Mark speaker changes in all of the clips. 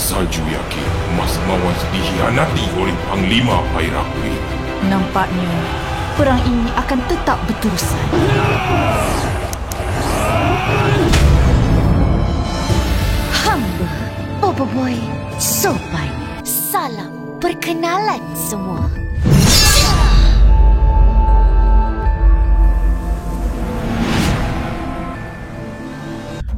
Speaker 1: Salju yakin Mas Mawaz dikhianati oleh Panglima Pairapi.
Speaker 2: Nampaknya perang ini akan tetap berterusan. Hamba, Bobo Boy, sopan. Salam perkenalan semua.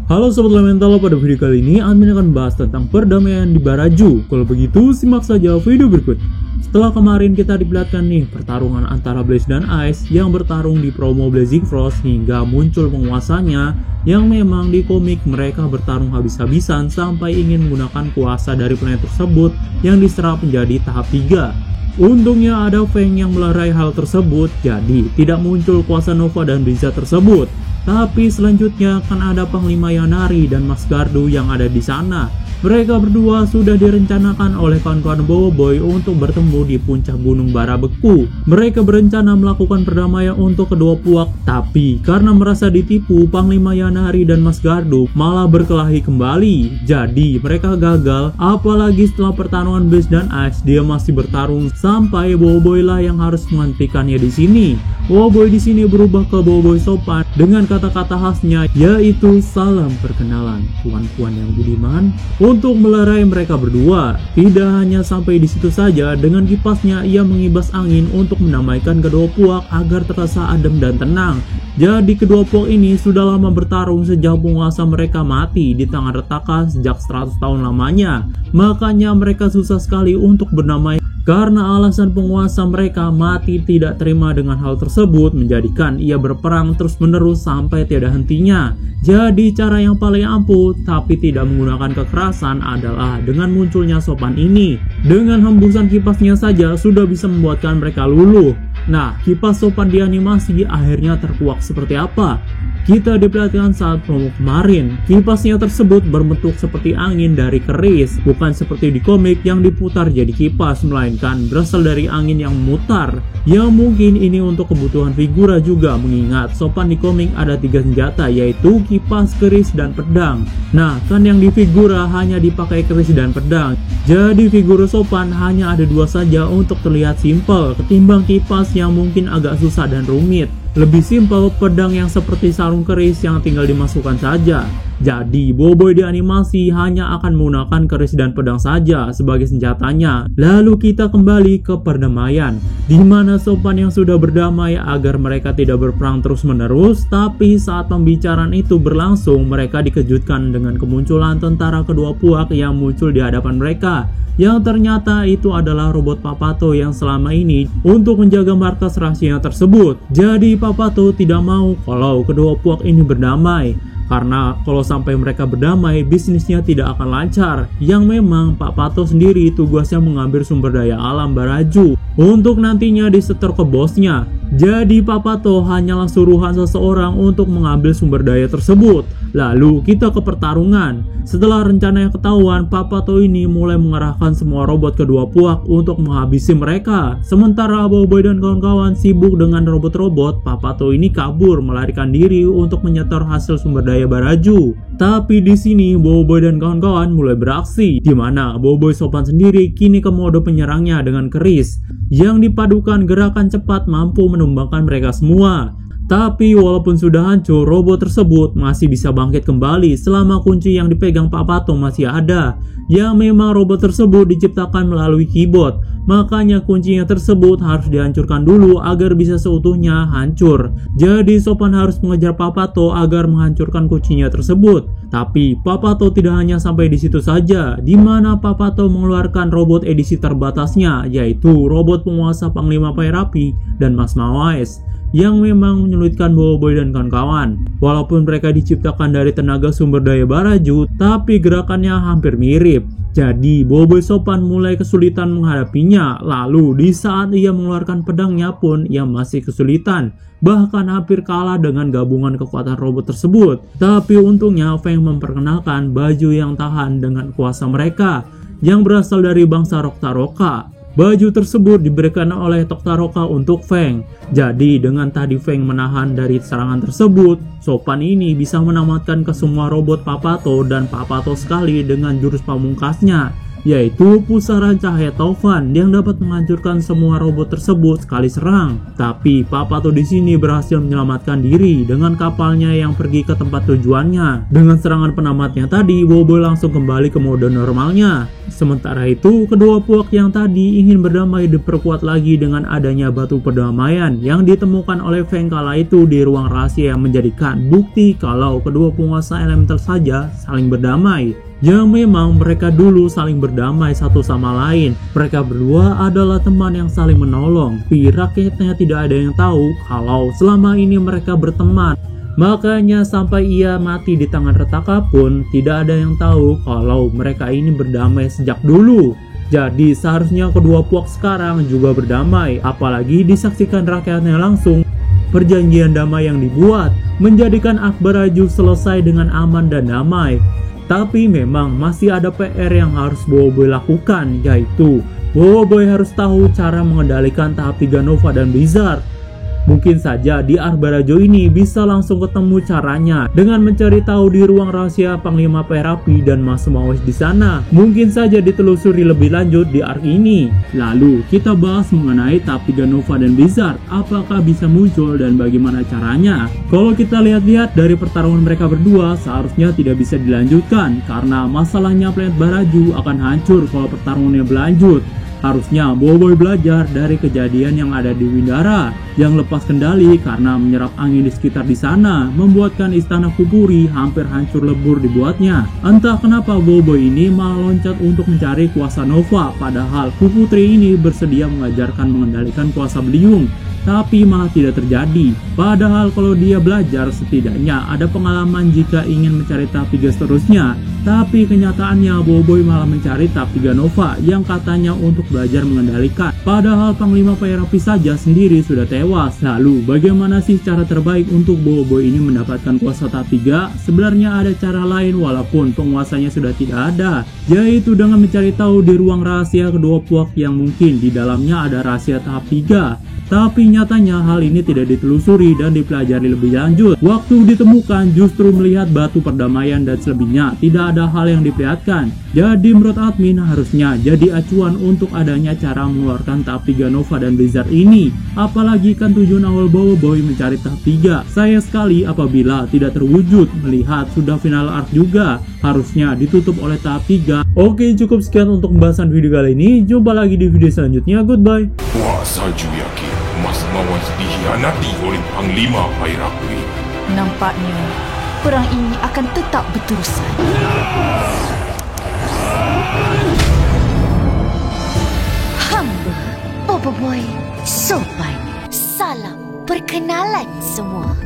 Speaker 3: Halo Sobat Elemental, pada video kali ini admin akan bahas tentang perdamaian di Baraju. Kalau begitu simak saja video berikut. Setelah kemarin kita diperlihatkan nih pertarungan antara Blaze dan Ice yang bertarung di promo Blazing Frost hingga muncul penguasanya yang memang di komik mereka bertarung habis-habisan sampai ingin menggunakan kuasa dari planet tersebut yang diserap menjadi tahap 3. Untungnya ada Feng yang melerai hal tersebut, jadi tidak muncul kuasa Nova dan Blizzard tersebut. Tapi selanjutnya kan ada Panglima Yannari dan Mas Gardu yang ada di sana. Mereka berdua sudah direncanakan oleh kawan-kawan Bobo Boy untuk bertemu di puncak Gunung Barabeku. Mereka berencana melakukan perdamaian untuk kedua pihak, tapi karena merasa ditipu, Panglima Yannari dan Mas Gardu malah berkelahi kembali. Jadi mereka gagal, apalagi setelah pertarungan Blaze dan Ice dia masih bertarung sampai Bobo Boy lah yang harus menghentikannya di sini. Bobo Boy di sini berubah ke Bobo Boy sopan dengan kata-kata khasnya, yaitu salam perkenalan puan-puan yang budiman. Untuk melerai mereka berdua, tidak hanya sampai di situ saja, dengan kipasnya ia mengibas angin untuk mendamaikan kedua pihak agar terasa adem dan tenang. Jadi kedua pihak ini sudah lama bertarung sejak penguasa mereka mati di tangan Retaka sejak 100 tahun lamanya. Makanya mereka susah sekali untuk berdamai karena alasan penguasa mereka mati tidak terima dengan hal tersebut menjadikan ia berperang terus-menerus sampai tiada hentinya. Jadi cara yang paling ampuh tapi tidak menggunakan kekerasan adalah dengan munculnya sopan ini. Dengan hembusan kipasnya saja sudah bisa membuatkan mereka luluh. Nah, kipas sopan di animasi akhirnya terkuak seperti apa? Kita diperlihatkan saat promo kemarin. Kipasnya tersebut berbentuk seperti angin dari keris, bukan seperti di komik yang diputar jadi kipas, melainkan berasal dari angin yang memutar. Ya mungkin ini untuk kebutuhan figura juga, mengingat sopan di komik ada 3 senjata, yaitu kipas, keris, dan pedang. Nah, kan yang di figura hanya dipakai keris dan pedang. Jadi figura sopan hanya ada 2 saja untuk terlihat simpel, ketimbang kipas yang mungkin agak susah dan rumit. Lebih simpel pedang yang seperti sarung keris yang tinggal dimasukkan saja. Jadi Bobo Boy di animasi hanya akan menggunakan keris dan pedang saja sebagai senjatanya. Lalu kita kembali ke perdamaian, di mana sopan yang sudah berdamai agar mereka tidak berperang terus-menerus. Tapi saat pembicaraan itu berlangsung, mereka dikejutkan dengan kemunculan tentara kedua pihak yang muncul di hadapan mereka, yang ternyata itu adalah robot Papato yang selama ini untuk menjaga markas rahasia tersebut. Jadi Papato tidak mau kalau kedua pihak ini berdamai, karena kalau sampai mereka berdamai bisnisnya tidak akan lancar. Yang memang Papato sendiri tugasnya mengambil sumber daya alam Baraju untuk nantinya disetor ke bosnya. Jadi Papato hanyalah suruhan seseorang untuk mengambil sumber daya tersebut. Lalu kita ke pertarungan. Setelah rencana yang ketahuan, Papato ini mulai mengerahkan semua robot kedua pihak untuk menghabisi mereka. Sementara Bobo Boy dan kawan-kawan sibuk dengan robot-robot, Papato ini kabur melarikan diri untuk menyetor hasil sumber daya Baraju. Tapi di sini Bobo Boy dan kawan-kawan mulai beraksi, di mana Bobo Boy sopan sendiri kini ke mode penyerangnya dengan keris yang dipadukan gerakan cepat mampu menumbangkan mereka semua. Tapi walaupun sudah hancur, robot tersebut masih bisa bangkit kembali selama kunci yang dipegang Papato masih ada. Yang memang robot tersebut diciptakan melalui keyboard, makanya kuncinya tersebut harus dihancurkan dulu agar bisa seutuhnya hancur. Jadi sopan harus mengejar Papato agar menghancurkan kuncinya tersebut. Tapi Papato tidak hanya sampai di situ saja, di mana Papato mengeluarkan robot edisi terbatasnya, yaitu robot penguasa Panglima Pairapi dan Mas Mawaz, yang memang menyulitkan Bobo Boy dan kawan-kawan. Walaupun mereka diciptakan dari tenaga sumber daya Baraju, tapi gerakannya hampir mirip. Jadi Bobo Boy sopan mulai kesulitan menghadapinya. Lalu di saat ia mengeluarkan pedangnya pun ia masih kesulitan, bahkan hampir kalah dengan gabungan kekuatan robot tersebut. Tapi untungnya Feng memperkenalkan baju yang tahan dengan kuasa mereka yang berasal dari bangsa Rokta Roka. Baju tersebut diberikan oleh Toktaroka untuk Feng. Jadi dengan tadi Feng menahan dari serangan tersebut, Sopan ini bisa menamatkan ke semua robot Papato dan Papato sekali dengan jurus pamungkasnya, yaitu pusaran cahaya taufan yang dapat menghancurkan semua robot tersebut sekali serang. Tapi Papato di sini berhasil menyelamatkan diri dengan kapalnya yang pergi ke tempat tujuannya. Dengan serangan penamatnya tadi, Boboiboy langsung kembali ke mode normalnya. Sementara itu, kedua pihak yang tadi ingin berdamai diperkuat lagi dengan adanya batu perdamaian yang ditemukan oleh Feng kala itu di ruang rahasia yang menjadikan bukti kalau kedua penguasa elemental saja saling berdamai. Ya memang mereka dulu saling berdamai satu sama lain. Mereka berdua adalah teman yang saling menolong. Tapi rakyatnya tidak ada yang tahu kalau selama ini mereka berteman. Makanya sampai ia mati di tangan Retaka pun tidak ada yang tahu kalau mereka ini berdamai sejak dulu. Jadi seharusnya kedua pihak sekarang juga berdamai. Apalagi disaksikan rakyatnya langsung. Perjanjian damai yang dibuat menjadikan Akbaraju selesai dengan aman dan damai. Tapi memang masih ada PR yang harus Boboiboy lakukan, yaitu Boboiboy harus tahu cara mengendalikan tahap 3 Nova dan Blizzard. Mungkin saja di Akbaraju ini bisa langsung ketemu caranya dengan mencari tahu di ruang rahasia Panglima Perapi dan Mas Mawes di sana. Mungkin saja ditelusuri lebih lanjut di arc ini. Lalu kita bahas mengenai tahap 3 Nova dan Blizzard, apakah bisa muncul dan bagaimana caranya. Kalau kita lihat-lihat dari pertarungan mereka berdua seharusnya tidak bisa dilanjutkan karena masalahnya planet Baraju akan hancur kalau pertarungannya berlanjut. Harusnya Boboiboy belajar dari kejadian yang ada di Windara yang lepas kendali karena menyerap angin di sekitar di sana, membuatkan istana Kupuri hampir hancur lebur dibuatnya. Entah kenapa Boboiboy ini malah loncat untuk mencari kuasa Nova, padahal Kuputri ini bersedia mengajarkan mengendalikan kuasa Beliung. Tapi malah tidak terjadi. Padahal kalau dia belajar setidaknya ada pengalaman jika ingin mencari tahap 3 seterusnya. Tapi kenyataannya Boboiboy malah mencari tahap 3 Nova yang katanya untuk belajar mengendalikan. Padahal Panglima Perapi saja sendiri sudah tewas. Lalu bagaimana sih cara terbaik untuk Boboiboy ini mendapatkan kuasa tahap 3? Sebenarnya ada cara lain walaupun penguasanya sudah tidak ada, yaitu dengan mencari tahu di ruang rahasia kedua pihak yang mungkin di dalamnya ada rahasia tahap 3. Tapi nyatanya hal ini tidak ditelusuri dan dipelajari lebih lanjut. Waktu ditemukan justru melihat batu perdamaian dan selebihnya tidak ada hal yang diperlihatkan. Jadi menurut admin harusnya jadi acuan untuk adanya cara mengeluarkan tahap 3 Nova dan Blizzard ini. Apalagi kan tujuan awal Boboiboy mencari tahap 3. Sayang sekali apabila tidak terwujud, melihat sudah final arc juga. Harusnya ditutup oleh tahap 3. Oke, cukup sekian untuk pembahasan video kali ini. Jumpa lagi di video selanjutnya. Goodbye.
Speaker 1: Wasaju yakin Mas Mawes dikhianati oleh Panglima Perapi.
Speaker 2: Nampaknya perang ini akan tetap berterusan.
Speaker 4: Hamba Boboiboy, Sopan, salam perkenalan semua.